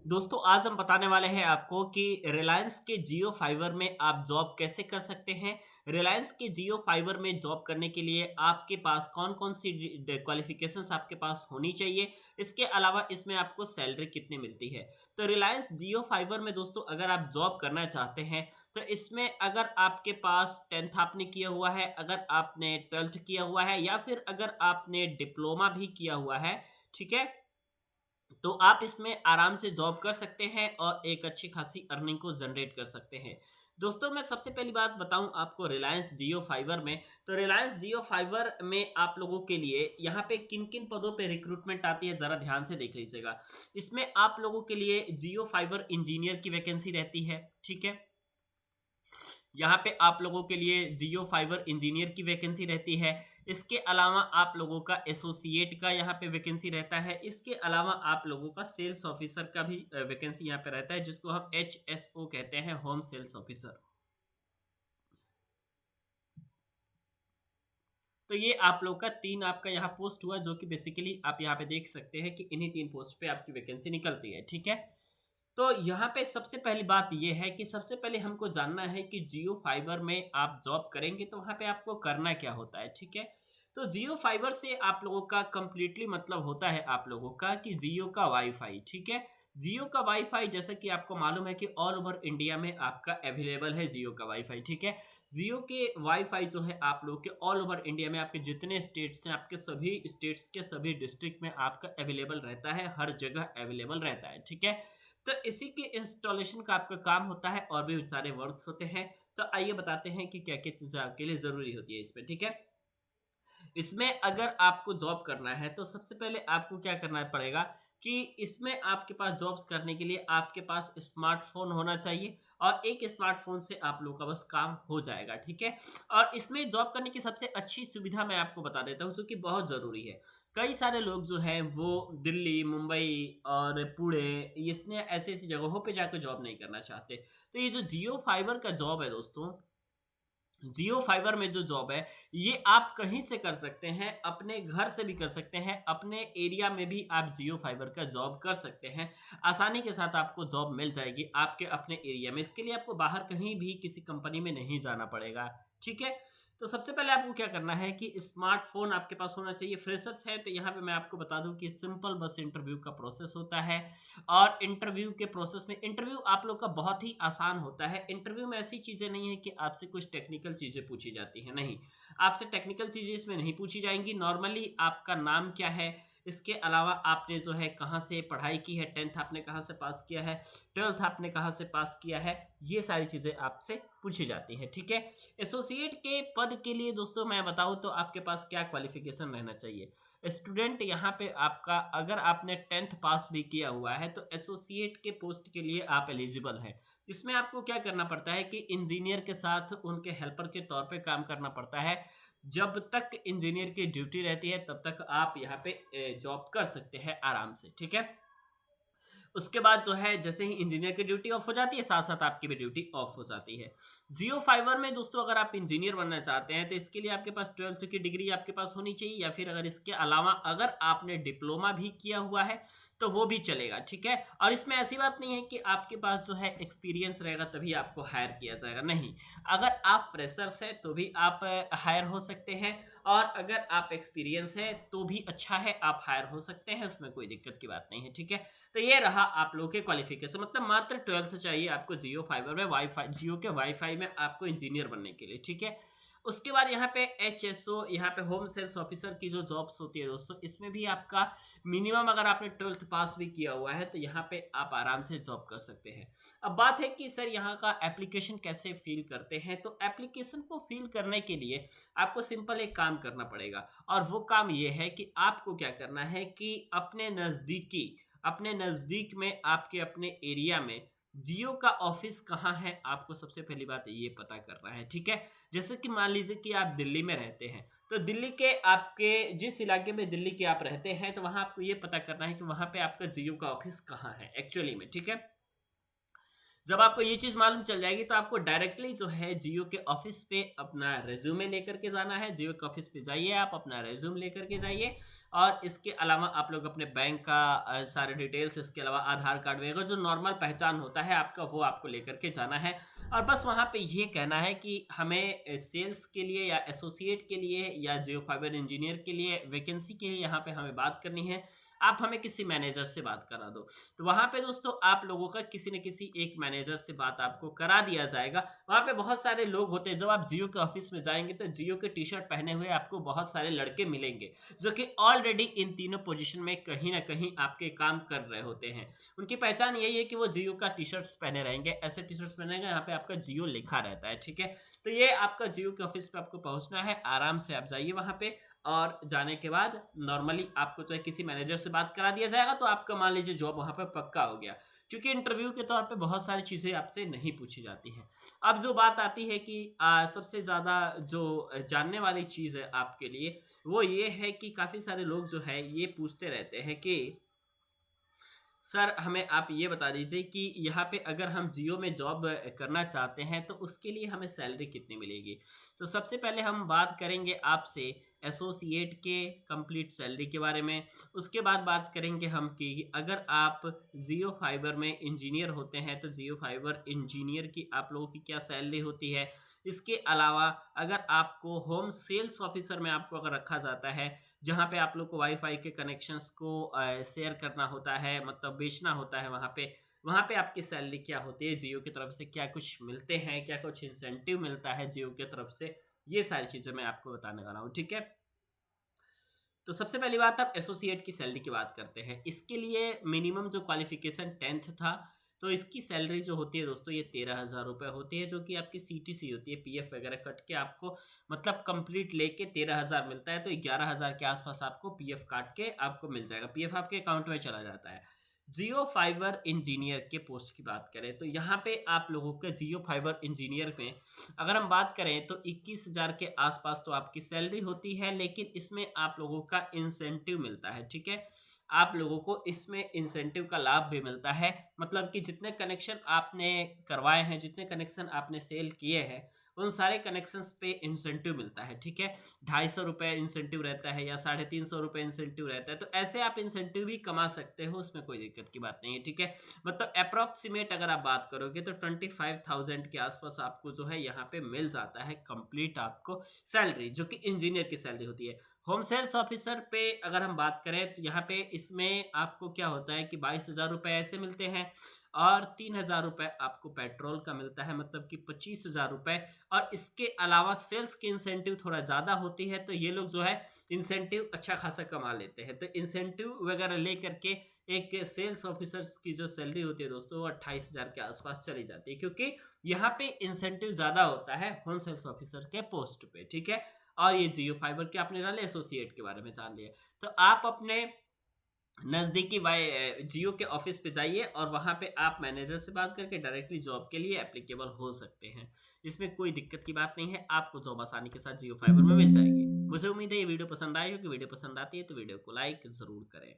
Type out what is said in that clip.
दोस्तों आज हम बताने वाले हैं आपको कि रिलायंस के जियो फाइबर में आप जॉब कैसे कर सकते हैं। रिलायंस के जियो फाइबर में जॉब करने के लिए आपके पास कौन-कौन सी क्वालिफ़िकेशंस आपके पास होनी चाहिए। इसके अलावा इसमें आपको सैलरी कितनी मिलती है। तो रिलायंस जियो फाइबर में दोस्तों अगर आप जॉब करना चाहते हैं तो इसमें अगर आपके पास 10th आपने किया हुआ है, अगर आपने 12th किया हुआ है या फिर अगर आपने डिप्लोमा भी किया हुआ है, ठीक है? तो आप इसमें आराम से जॉब कर सकते हैं और एक अच्छी खासी अर्निंग को जनरेट कर सकते हैं। दोस्तों मैं सबसे पहली बात बताऊं आपको रिलायंस जियो फाइबर में, तो रिलायंस जियो फाइबर में आप लोगों के लिए यहाँ पे किन-किन पदों पे रिक्रूटमेंट आती है ज़रा ध्यान से देख लीजिएगा। इसमें आप लोगों के लिए जियो फाइबर इंजीनियर की वैकेंसी रहती है, ठीक है? यहाँ पे आप लोगों के लिए जियो फाइबर इंजीनियर की वैकेंसी रहती है। इसके अलावा आप लोगों का एसोसिएट का यहाँ पे वैकेंसी रहता है। इसके अलावा आप लोगों का सेल्स ऑफिसर का भी वैकेंसी यहाँ पे रहता है जिसको हम एचएसओ कहते हैं, होम सेल्स ऑफिसर। तो ये आप लोग का 3 आपका यहाँ पोस्ट हुआ जो कि बेसिकली आप यहाँ पे देख सकते हैं कि इन्हीं 3 पोस्ट पे आपकी वैकेंसी निकलती है, ठीक है? तो यहाँ पे सबसे पहली बात ये है कि सबसे पहले हमको जानना है कि जियो फाइबर में आप जॉब करेंगे तो वहाँ पे आपको करना क्या होता है, ठीक है? तो जियो फाइबर से आप लोगों का कंप्लीटली मतलब होता है आप लोगों का कि जियो का वाईफाई, ठीक है? जियो का वाईफाई जैसा कि आपको मालूम है कि ऑल ओवर इंडिया में आपका अवेलेबल है जियो का वाईफाई, ठीक है? जियो के वाईफाई जो है आप लोग के ऑल ओवर इंडिया में आपके जितने स्टेट्स हैं, आपके सभी स्टेट्स के सभी डिस्ट्रिक्ट में आपका अवेलेबल रहता है, हर जगह अवेलेबल रहता है, ठीक है? तो इसी के इंस्टॉलेशन का आपका काम होता है और भी सारे वर्क्स होते हैं। तो आइए बताते हैं कि क्या-क्या चीज़ें आपके लिए ज़रूरी होती है इसमें, ठीक है? इसमें अगर आपको जॉब करना है तो सबसे पहले आपको क्या करना पड़ेगा कि इसमें आपके पास जॉब्स करने के लिए आपके पास स्मार्टफ़ोन होना चाहिए और एक स्मार्टफ़ोन से आप लोगों का बस काम हो जाएगा, ठीक है? और इसमें जॉब करने की सबसे अच्छी सुविधा मैं आपको बता देता हूँ जो कि बहुत ज़रूरी है। कई सारे लोग जो हैं वो दिल्ली, मुंबई और पुणे इसने ऐसी-ऐसी जगहों पे जाकर जॉब नहीं करना चाहते। तो ये जो जियो फाइबर का जॉब है दोस्तों, जियो फाइबर में जो जॉब है, ये आप कहीं से कर सकते हैं, अपने घर से भी कर सकते हैं, अपने एरिया में भी आप जियो फाइबर का जॉब कर सकते हैं। आसानी के साथ आपको जॉब मिल जाएगी आपके अपने एरिया में। इसके लिए आपको बाहर कहीं भी किसी कंपनी में नहीं जाना पड़ेगा, ठीक है? तो सबसे पहले आपको क्या करना है कि स्मार्टफ़ोन आपके पास होना चाहिए। फ्रेशर्स हैं, तो यहाँ पे मैं आपको बता दूँ कि सिंपल बस इंटरव्यू का प्रोसेस होता है और इंटरव्यू के प्रोसेस में इंटरव्यू आप लोग का बहुत ही आसान होता है। इंटरव्यू में ऐसी चीज़ें नहीं है कि आपसे कुछ टेक्निकल चीज़ें पूछी जाती हैं, नहीं। आपसे टेक्निकल चीज़ें इसमें नहीं पूछी जाएँगी। नॉर्मली आपका नाम क्या है? इसके अलावा आपने जो है कहाँ से पढ़ाई की है? 10th आपने कहाँ से पास किया है? 12th आपने कहाँ से पास किया है? ये सारी चीज़ें आपसे पूछी जाती हैं, ठीक है? एसोसिएट के पद के लिए दोस्तों मैं बताऊँ तो आपके पास क्या क्वालिफ़िकेशन रहना चाहिए? स्टूडेंट यहाँ पे आपका अगर आपने 10th पास भी किया हुआ है तो एसोसिएट के पोस्ट के लिए आप एलिजिबल हैं। इसमें आपको क्या करना पड़ता है कि इंजीनियर के साथ उनके हेल्पर के तौर पे काम करना पड़ता है। जब तक इंजीनियर की ड्यूटी रहती है तब तक आप यहाँ पे जॉब कर सकते हैं आराम से, ठीक है? उसके बाद जो है जैसे ही इंजीनियर की ड्यूटी ऑफ हो जाती है, साथ-साथ आपकी भी ड्यूटी ऑफ हो जाती है। जियो फाइबर में दोस्तों अगर आप इंजीनियर बनना चाहते हैं, तो इसके लिए आपके पास 12th की डिग्री आपके पास होनी चाहिए या फिर अगर इसके अलावा अगर आपने डिप्लोमा भी किया हुआ है, तो वो भी चलेगा, ठीक है? और इसमें ऐसी बात नहीं है कि आपके पास जो है एक्सपीरियंस रहेगा तभी आपको हायर किया जाएगा, नहीं। अगर आप फ्रेशर्स हैं, तो भी आप हायर हो सकते हैं और अगर आप एक्सपीरियंस है, तो भी अच्छा है, आप हायर हो सकते हैं, उसमें कोई दिक्कत की बात नहीं है, ठीक है? तो ये रहा आप लोगों के क्वालिफिकेशन मतलब मात्र 12th चाहिए आपको जियो फाइबर में वाईफाई जियो के वाईफाई में आपको इंजीनियर बनने के लिए, ठीक है? उसके बाद यहाँ पे एचएसओ यहाँ पे होम सेल्स ऑफिसर की जो जॉब्स होती है दोस्तों, इसमें भी आपका मिनिमम अगर आपने 12th पास भी किया हुआ है तो यहाँ पे आप आराम से जॉब कर सकते हैं। अब बात है कि सर यहाँ का एप्लीकेशन कैसे फिल करते हैं, तो एप्लीकेशन को फिल करने के लिए आपको सिंपल एक काम करना पड़ेगा और वो काम ये है कि आपको क्या करना है कि अपने नज़दीक में आपके अपने एरिया में जियो का ऑफिस कहाँ है, आपको सबसे पहली बात ये पता करना है, ठीक है? जैसे कि मान लीजिए कि आप दिल्ली में रहते हैं, तो दिल्ली के आपके जिस इलाके में दिल्ली के आप रहते हैं, तो वहाँ आपको ये पता करना है कि वहाँ पे आपका जियो का ऑफिस कहाँ है एक्चुअली में, ठीक है? जब आपको ये चीज़ मालूम चल जाएगी तो आपको डायरेक्टली जो है जियो के ऑफिस पे अपना रिज्यूमे लेकर के जाना है। जियो के ऑफिस पे जाइए, आप अपना रिज्यूम लेकर के जाइए और इसके अलावा आप लोग अपने बैंक का सारे डिटेल्स, इसके अलावा आधार कार्ड वगैरह जो नॉर्मल पहचान होता है आपका, वो आपको लेकर के जाना है। और बस वहाँ पे ये कहना है कि हमें सेल्स के लिए या एसोसिएट के लिए या जियो फाइबर इंजीनियर के लिए वैकेंसी के लिए यहाँ पे हमें बात करनी है, आप हमें किसी मैनेजर से बात करा दो। तो वहाँ पे दोस्तों आप लोगों का किसी न किसी एक मैनेजर से बात आपको करा दिया जाएगा। वहाँ पे बहुत सारे लोग होते हैं, जब आप जियो के ऑफिस में जाएँगे तो जियो के टी-शर्ट पहने हुए आपको बहुत सारे लड़के मिलेंगे, जो कि ऑलरेडी इन तीनों पोज़ीशन में कहीं न कहीं आपके काम कर रहे होते हैं। उनकी पहचान यही है कि वो जियो का टी-शर्ट्स पहने रहेंगे, ऐसे टी-शर्ट्स पहनेंगे यहाँ पे आपका जियो लिखा रहता है, ठीक है? तो ये आपका जियो के ऑफिस पे आपको पहुँचना है, आराम से आप जाइए वहाँ पे और जाने के बाद नॉर्मली आपको चाहे किसी मैनेजर से बात करा दिया जाएगा, तो आपका मान लीजिए जॉब वहाँ पे पक्का हो गया। क्योंकि इंटरव्यू के तौर पे बहुत सारी चीज़ें आपसे नहीं पूछी जाती हैं। अब जो बात आती है कि सबसे ज़्यादा जो जानने वाली चीज़ है आपके लिए, वो ये है कि काफ़ी सारे लोग जो है ये पूछते रहते हैं कि सर हमें आप ये बता दीजिए कि यहाँ पे अगर हम जियो में जॉब करना चाहते हैं तो उसके लिए हमें सैलरी कितनी मिलेगी? तो सबसे पहले हम बात करेंगे आपसे एसोसिएट के कंप्लीट सैलरी के बारे में। उसके बाद बात करेंगे हम कि अगर आप जियो फाइबर में इंजीनियर होते हैं तो जियो फाइबर इंजीनियर की आप लोगों की क्या सैलरी होती है। इसके अलावा अगर आपको होम सेल्स ऑफिसर में आपको अगर रखा जाता है, जहाँ पे आप लोग को वाईफ़ाई के कनेक्शंस को शेयर करना होता है, मतलब बेचना होता है वहाँ पे आपकी सैलरी क्या होती है, जियो की तरफ से क्या कुछ मिलते हैं, क्या कुछ इंसेंटिव मिलता है जियो की तरफ से, ये सारी चीज़ें मैं आपको बताने वाला हूँ, ठीक है? तो सबसे पहली बात आप एसोसिएट की सैलरी की बात करते हैं। इसके लिए मिनिमम जो क्वालिफ़िकेशन 10th था, तो इसकी सैलरी जो होती है दोस्तों ये 13,000 रुपए होती है, जो कि आपकी सीटीसी होती है, पीएफ वगैरह कट के आपको मतलब कंप्लीट लेके 13,000 मिलता है, तो 11,000 के आस-पास आपको पीएफ काट के आपको मिल जाएगा। पीएफ आपके अकाउंट में चला जाता है। जियो फाइबर इंजीनियर के पोस्ट की बात करें, तो यहाँ पे आप लोगों के जियो फाइबर इंजीनियर में अगर हम बात करें तो 21,000 के आसपास तो आपकी सैलरी होती है, लेकिन इसमें आप लोगों का इंसेंटिव मिलता है, ठीक है? आप लोगों को इसमें इंसेंटिव का लाभ भी मिलता है, मतलब कि जितने कनेक्शन आपने करवाए हैं, जितने कनेक्शन आपने सेल किए हैं, उन सारे कनेक्शंस पे इंसेंटिव मिलता है, ठीक है? ₹250 इंसेंटिव रहता है या ₹350 इंसेंटिव रहता है, तो ऐसे आप इंसेंटिव भी कमा सकते हो, उसमें कोई दिक्कत की बात नहीं है, ठीक है? मतलब एप्रोक्सिमेट अगर आप बात करोगे तो 25,000 के आसपास आपको जो है यहाँ पे मिल जाता है कंप्लीट आपको सैलरी, जो कि इंजीनियर की सैलरी होती है। होम सेल्स ऑफिसर पे अगर हम बात करें तो यहाँ पे इसमें आपको क्या होता है कि 22,000 रुपए ऐसे मिलते हैं और 3,000 रुपए आपको पेट्रोल का मिलता है, मतलब कि 25,000 रुपए। और इसके अलावा सेल्स की इंसेंटिव थोड़ा ज़्यादा होती है, तो ये लोग जो है इंसेंटिव अच्छा खासा कमा लेते हैं। तो इंसेंटिव वगैरह लेकर के एक सेल्स ऑफिसर्स की जो सैलरी होती है दोस्तों, वो 28,000 के आसपास चली जाती है, क्योंकि यहाँ पे इंसेंटिव ज़्यादा होता है होम सेल्स ऑफिसर के पोस्ट पे, ठीक है? और ये जियो फाइबर के आपने जान लिया, एसोसिएट के बारे में जान लिया। तो आप अपने नज़दीकी जियो के ऑफिस पे जाइए और वहाँ पे आप मैनेजर से बात करके डायरेक्टली जॉब के लिए एप्लीकेबल हो सकते हैं। इसमें कोई दिक्कत की बात नहीं है, आपको जॉब आसानी के साथ जियो फाइबर में मिल जाएगी। मुझे उम्मीद है ये वीडियो पसंद आई होगी। वीडियो पसंद आती है तो वीडियो को लाइक ज़रूर करें।